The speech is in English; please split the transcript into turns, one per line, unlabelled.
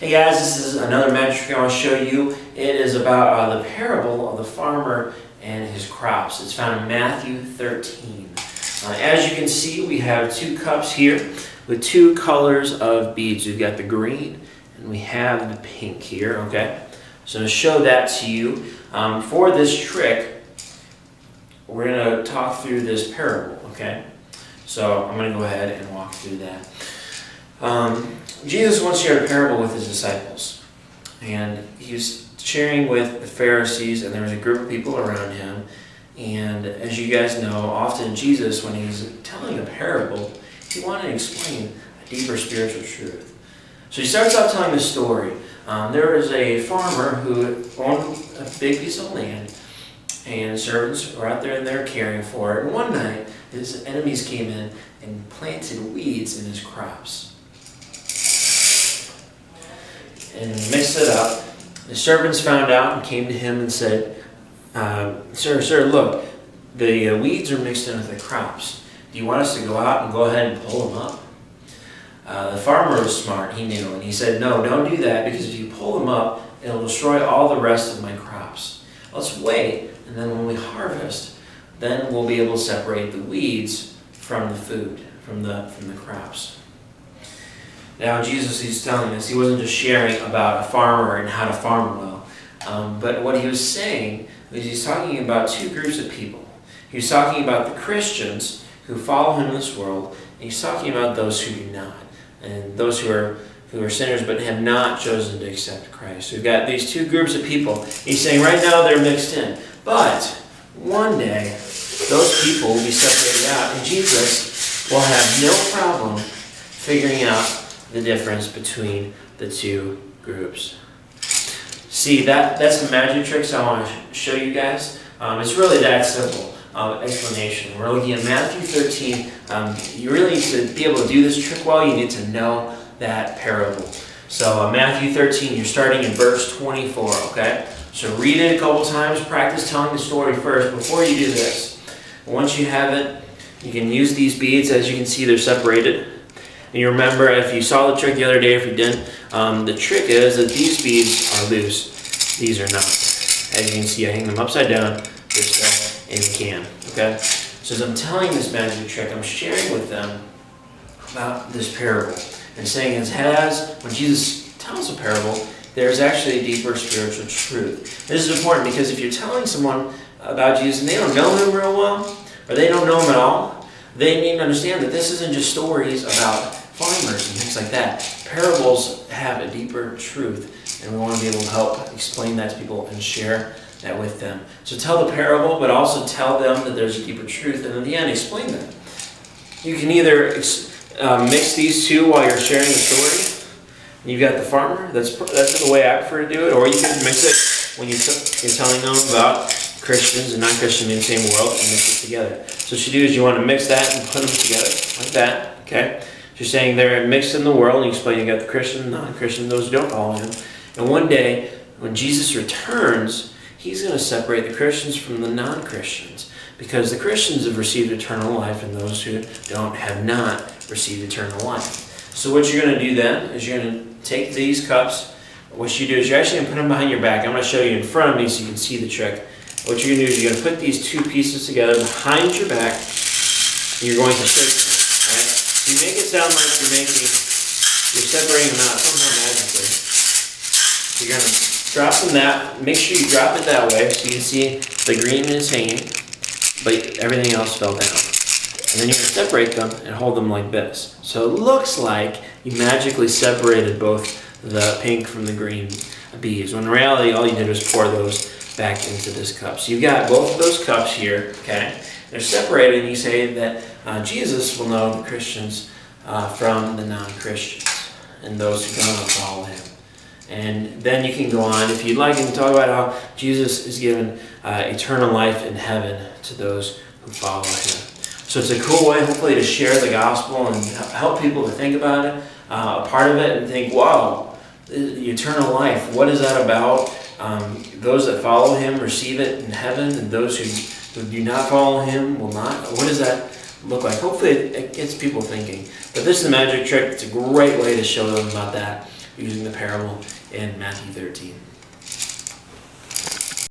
Hey guys, this is another magic trick I want to show you. It is about the parable of the farmer and his crops. It's found in Matthew 13. As you can see, we have two cups here with two colors of beads. We've got the green and we have the pink here, okay? So to show that to you, for this trick, we're going to talk through this parable, okay? So I'm going to go ahead and walk through that. Jesus once shared a parable with his disciples, and he was sharing with the Pharisees, and there was a group of people around him. And as you guys know, often Jesus, when he's telling a parable, he wanted to explain a deeper spiritual truth. So he starts off telling the story. There was a farmer who owned a big piece of land, and servants were out there and they were caring for it. And one night, his enemies came in and planted weeds in his crops and mixed it up. The servants found out and came to him and said, Sir, look, the weeds are mixed in with the crops. Do you want us to go out and go ahead and pull them up? The farmer was smart, he knew, and he said, no, don't do that, because if you pull them up, it'll destroy all the rest of my crops. Let's wait, and then when we harvest, then we'll be able to separate the weeds from the food, from the crops. Now Jesus, he's telling us, he wasn't just sharing about a farmer and how to farm well, but what he was saying is he's talking about two groups of people. He was talking about the Christians who follow him in this world, and he's talking about those who do not, and those who are sinners but have not chosen to accept Christ. So we've got these two groups of people. He's saying right now they're mixed in, but one day those people will be separated out, and Jesus will have no problem figuring out the difference between the two groups. See, that's the magic tricks I want to show you guys. It's really that simple explanation. We're looking at Matthew 13. You really need to be able to do this trick well. You need to know that parable. So Matthew 13, you're starting in verse 24, okay? So read it a couple times. Practice telling the story first before you do this. Once you have it, you can use these beads. As you can see, they're separated. And you remember, if you saw the trick the other day, if you didn't, the trick is that these beads are loose. These are not. As you can see, I hang them upside down. They're still in the can. Okay? So as I'm telling this magic trick, I'm sharing with them about this parable. And saying when Jesus tells a parable, there's actually a deeper spiritual truth. This is important because if you're telling someone about Jesus and they don't know him real well, or they don't know him at all, they need to understand that this isn't just stories about farmers and things like that. Parables have a deeper truth, and we want to be able to help explain that to people and share that with them. So tell the parable, but also tell them that there's a deeper truth, and in the end, explain that. You can either mix these two while you're sharing the story. You've got the farmer, that's the way I prefer to do it, or you can mix it when you're telling them about Christians and non-Christians in the same world, and mix it together. So what you do is you want to mix that and put them together like that, okay? So you're saying they're mixed in the world, and you explain you got the Christian, non-Christian, those who don't follow him. And one day, when Jesus returns, he's going to separate the Christians from the non-Christians, because the Christians have received eternal life, and those who have not received eternal life. So what you're going to do then is you're going to take these cups. What you do is you're actually going to put them behind your back. I'm going to show you in front of me so you can see the trick. What you're going to do is you're going to put these two pieces together behind your back, and you're going to shake them. Right? So you make it sound like you're separating them out somehow magically. So you're going to drop them make sure you drop it that way so you can see the green is hanging, but everything else fell down. And then you're going to separate them and hold them like this. So it looks like you magically separated both the pink from the green beads, when in reality all you did was pour those back into this cup. So you've got both of those cups here, okay? They're separated, and you say that Jesus will know the Christians from the non-Christians and those who don't follow him. And then you can go on, if you'd like, and talk about how Jesus is given eternal life in heaven to those who follow him. So it's a cool way, hopefully, to share the gospel and help people to think about it, a part of it, and think, wow, the eternal life, what is that about? Those that follow him receive it in heaven, and those who do not follow him will not. What does that look like? Hopefully it gets people thinking. But this is a magic trick. It's a great way to show them about that. using the parable in Matthew 13.